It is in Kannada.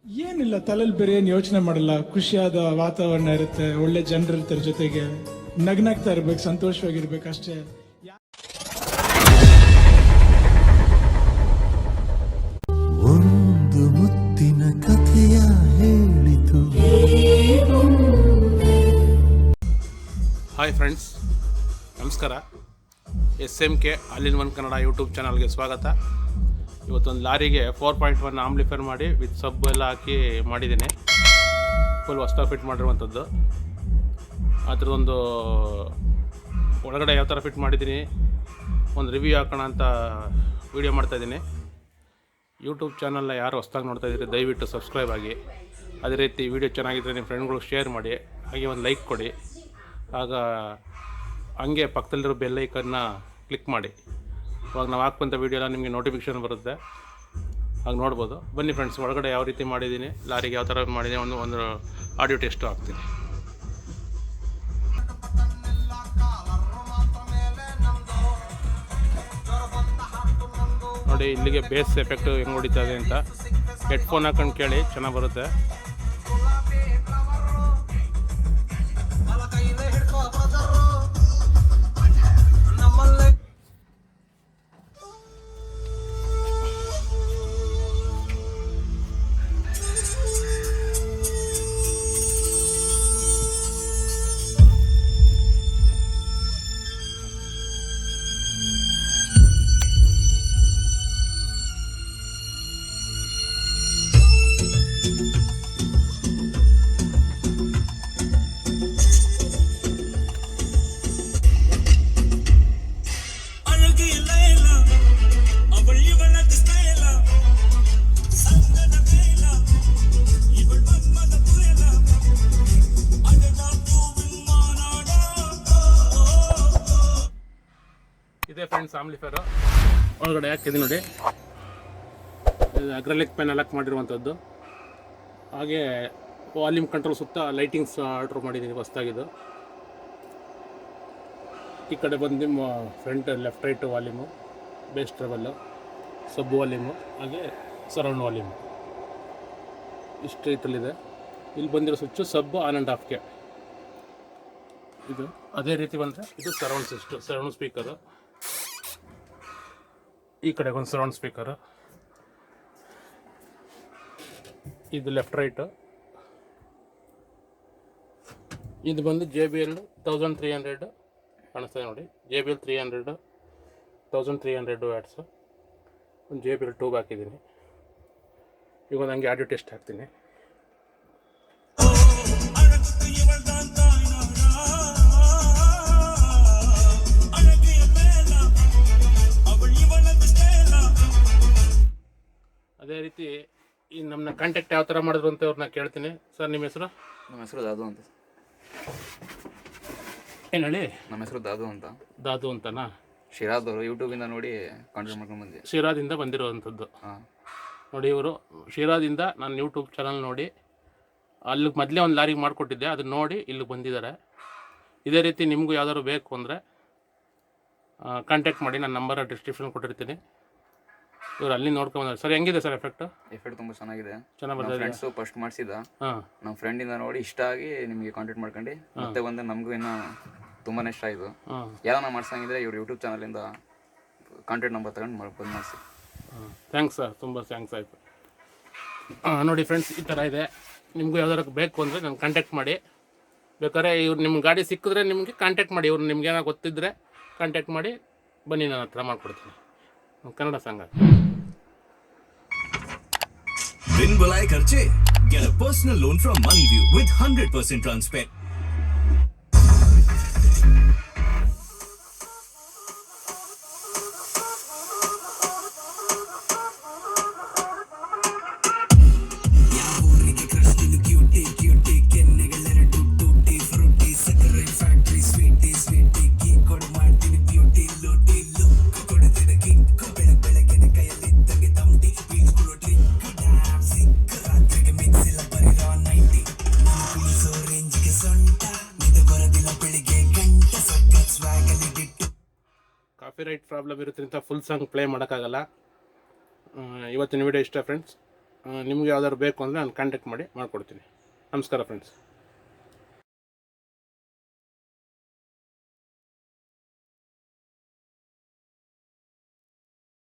ಏನಿಲ್ಲ, ತಲೆಯಲ್ಲಿ ಬೇರೆ ಏನು ಯೋಚನೆ ಮಾಡಲ್ಲ. ಖುಷಿಯಾದ ವಾತಾವರಣ ಇರುತ್ತೆ, ಒಳ್ಳೆ ಜನರು ಇರ್ತಾರೆ ಜೊತೆಗೆ, ನಗ್ನಾಗ್ತಾ ಇರ್ಬೇಕು, ಸಂತೋಷವಾಗಿರ್ಬೇಕು ಅಷ್ಟೇ. ಒಂದು ಮುತ್ತಿನ ಕಥೆಯ ಹೇಳಿತು. ಹಾಯ್ ಫ್ರೆಂಡ್ಸ್, ನಮಸ್ಕಾರ. SMK all in one Kannada YouTube ಚಾನಲ್ಗೆ ಸ್ವಾಗತ. ಇವತ್ತೊಂದು ಲಾರಿಗೆ 4.1 ಆಂಪ್ಲಿಫೈರ್ ಮಾಡಿ ವಿತ್ ಸಬ್ ಎಲ್ಲ ಹಾಕಿ ಮಾಡಿದ್ದೀನಿ. ಫುಲ್ ಹೊಸ್ದಾಗಿ ಫಿಟ್ ಮಾಡಿರುವಂಥದ್ದು. ಅದರದೊಂದು ಒಳಗಡೆ ಯಾವ ಥರ ಫಿಟ್ ಮಾಡಿದ್ದೀನಿ ಒಂದು ರಿವ್ಯೂ ಹಾಕೋಣ ಅಂತ ವೀಡಿಯೋ ಮಾಡ್ತಾಯಿದ್ದೀನಿ. ಯೂಟ್ಯೂಬ್ ಚಾನಲ್ನ ಯಾರು ಹೊಸ್ದಾಗಿ ನೋಡ್ತಾಯಿದ್ದೀರಿ ದಯವಿಟ್ಟು ಸಬ್ಸ್ಕ್ರೈಬ್ ಆಗಿ. ಅದೇ ರೀತಿ ವೀಡಿಯೋ ಚೆನ್ನಾಗಿದ್ದರೆ ನಿಮ್ಮ ಫ್ರೆಂಡ್ಗಳಿಗೆ ಶೇರ್ ಮಾಡಿ, ಹಾಗೆ ಒಂದು ಲೈಕ್ ಕೊಡಿ. ಆಗ ಹಂಗೆ ಪಕ್ಕದಲ್ಲಿರೋ ಬೆಲ್ ಐಕನ್ನ ಕ್ಲಿಕ್ ಮಾಡಿ. ಇವಾಗ ನಾವು ಹಾಕುವಂಥ ವೀಡಿಯೋನ ನಿಮಗೆ ನೋಟಿಫಿಕೇಷನ್ ಬರುತ್ತೆ, ಹಾಗೆ ನೋಡ್ಬೋದು. ಬನ್ನಿ ಫ್ರೆಂಡ್ಸ್, ಒಳಗಡೆ ಯಾವ ರೀತಿ ಮಾಡಿದ್ದೀನಿ, ಲಾರಿಗೆ ಯಾವ ಥರ ಮಾಡಿದ್ದೀನಿ ಒಂದು ಆಡಿಯೋ ಟೆಸ್ಟು ಹಾಕ್ತೀನಿ. ನೋಡಿ, ಇಲ್ಲಿಗೆ ಬೇಸ್ ಎಫೆಕ್ಟ್ ಹೆಂಗೆ ಹೊಡಿತದೆ ಅಂತ ಹೆಡ್ಫೋನ್ ಹಾಕೊಂಡು ಕೇಳಿ, ಚೆನ್ನಾಗಿ ಬರುತ್ತೆ. ಇದೇ ಫ್ರೆಂಡ್ಸ್ ಆಂಪ್ಲಿಫೈರು ಒಳಗಡೆ ಹಾಕಿದೆ ನೋಡಿ. ಅಕ್ರಿಲಿಕ್ ಪೆನ್ ಲಾಕ್ ಮಾಡಿರುವಂಥದ್ದು. ಹಾಗೆ ವಾಲ್ಯೂಮ್ ಕಂಟ್ರೋಲ್ ಸುತ್ತ ಲೈಟಿಂಗ್ಸ್ ಆರ್ಡ್ರ್ ಮಾಡಿದ್ದೀನಿ ಹೊಸ್ದಾಗಿದ್ದು. ಈ ಕಡೆ ಬಂದು front left right volume, bass treble, sub volume, ಹಾಗೆ ಸರೌಂಡ್ ವಾಲ್ಯೂಮು ಇಷ್ಟು ರೀತಿಯಲ್ಲಿದೆ. ಇಲ್ಲಿ ಬಂದಿರೋ ಸ್ವಿಚ್ಚು ಸಬ್ ಆನ್ ಆ್ಯಂಡ್ ಆಫ್ಗೆ ಇದು. ಅದೇ ರೀತಿ ಬಂದರೆ ಇದು ಸರೌಂಡ್ ಸ್ಪೀಕರು. ಈ ಕಡೆ ಒಂದು ಸರೌಂಡ್ ಸ್ಪೀಕರು, ಇದು ಲೆಫ್ಟ್ ರೈಟು. ಇದು ಬಂದು JBL 1300 ಕಾಣಿಸ್ತದೆ ನೋಡಿ. JBL 300 1300 watts. ಒಂದು JBL ಟ್ಯೂಬ್ ಹಾಕಿದ್ದೀನಿ. ಈಗ ಒಂದು ಹಂಗೆ ಆಡಿಯೋ ಟೆಸ್ಟ್ ಹಾಕ್ತೀನಿ. ಅದೇ ರೀತಿ ಈ ನಮ್ಮನ್ನ ಕಾಂಟ್ಯಾಕ್ಟ್ ಯಾವ ಥರ ಮಾಡಿದ್ರು ಅಂತ ಅವ್ರನ್ನ ಕೇಳ್ತೀನಿ. ಸರ್, ನಿಮ್ಮ ಹೆಸರು? ನಮ್ಮ ಹೆಸರು ದಾದು ಅಂತ. ಏನು ಹೇಳಿ? ನಮ್ಮ ಹೆಸರು ದಾದು ಅಂತ. ದಾದು ಅಂತನಾ? ಶಿರಾದವರು ಯೂಟ್ಯೂಬಿಂದ ನೋಡಿ ಕಾಂಟ್ಯಾಕ್ಟ್ ಮಾಡ್ಕೊಂಡು ಬಂದೆ. ಶಿರಾದಿಂದ ಬಂದಿರೋವಂಥದ್ದು. ಹಾಂ ನೋಡಿ, ಇವರು ಶಿರಾದಿಂದ ನಾನು ಯೂಟ್ಯೂಬ್ ಚಾನಲ್ ನೋಡಿ ಅಲ್ಲಿಗೆ ಮೊದಲೇ ಒಂದು ಲಾರಿಗೆ ಮಾಡಿಕೊಟ್ಟಿದ್ದೆ, ಅದನ್ನ ನೋಡಿ ಇಲ್ಲಿಗೆ ಬಂದಿದ್ದಾರೆ. ಇದೇ ರೀತಿ ನಿಮಗೂ ಯಾವ್ದಾದ್ರು ಬೇಕು ಅಂದರೆ ಕಾಂಟ್ಯಾಕ್ಟ್ ಮಾಡಿ. ನನ್ನ ನಂಬರ್ ಡಿಸ್ಕ್ರಿಪ್ಷನ್ ಕೊಟ್ಟಿರ್ತೀನಿ. ಇವ್ರು ಅಲ್ಲಿ ನೋಡ್ಕೊಂಡು. ಸರ್, ಹೆಂಗಿದೆ ಸರ್ ಎಫೆಕ್ಟ್ ತುಂಬ ಚೆನ್ನಾಗಿದೆ. ಚೆನ್ನಾಗಿ ಬರ್ತದೆ. ಫ್ರೆಂಡ್ಸು ಫಸ್ಟ್ ಮಾಡಿಸಿದ, ಹಾಂ, ನಮ್ಮ ಫ್ರೆಂಡಿಂದ ನೋಡಿ ಇಷ್ಟ ಆಗಿ ನಿಮಗೆ ಕಾಂಟ್ಯಾಕ್ಟ್ ಮಾಡ್ಕೊಂಡು ಮತ್ತೆ ಬಂದು ನಮಗೂ ಇನ್ನೂ ತುಂಬಾ ಇಷ್ಟ ಆಯಿತು. ಹಾಂ, ಯಾರನ್ನ ಮಾಡ್ಸಂಗಿದ್ರೆ ಇವ್ರು ಯೂಟ್ಯೂಬ್ ಚಾನಲಿಂದ ಕಾಂಟ್ಯಾಕ್ಟ್ ನಂಬರ್ ತಗೊಂಡು ಬಂದು ಮಾಡಿಸಿ. ಥ್ಯಾಂಕ್ಸ್ ಸರ್, ತುಂಬ ಥ್ಯಾಂಕ್ಸ್ ಆಯಿತು. ನೋಡಿ ಫ್ರೆಂಡ್ಸ್, ಈ ಥರ ಇದೆ. ನಿಮಗೂ ಯಾವ್ದಾರು ಬೇಕು ಅಂದರೆ ನಾನು ಕಾಂಟ್ಯಾಕ್ಟ್ ಮಾಡಿ. ಬೇಕಾದ್ರೆ ಇವ್ರು ನಿಮ್ಮ ಗಾಡಿ ಸಿಕ್ಕಿದ್ರೆ ನಿಮಗೆ ಕಾಂಟ್ಯಾಕ್ಟ್ ಮಾಡಿ. ಇವ್ರು ನಿಮ್ಗೇನೋ ಗೊತ್ತಿದ್ದರೆ ಕಾಂಟ್ಯಾಕ್ಟ್ ಮಾಡಿ ಬನ್ನಿ, ನಾನು ಹತ್ರ ಮಾಡಿಕೊಡ್ತೀನಿ. ಕನ್ನಡ ಸಂಘ बिन बुलाए खर्चे. Get a personal loan from Moneyview with 100% transparent. Copyright problem ಇರೋದ್ರಿಂದ ಫುಲ್ ಸಾಂಗ್ ಪ್ಲೇ ಮಾಡೋಕ್ಕಾಗಲ್ಲ. ಇವತ್ತಿನ ವಿಡಿಯೋ ಇಷ್ಟ ಫ್ರೆಂಡ್ಸ್. ನಿಮ್ಗೆ ಯಾವ್ದಾದ್ರು ಬೇಕು ಅಂದರೆ ನಾನು ಕಾಂಟ್ಯಾಕ್ಟ್ ಮಾಡಿ ಮಾಡಿಕೊಡ್ತೀನಿ. ನಮಸ್ಕಾರ ಫ್ರೆಂಡ್ಸ್.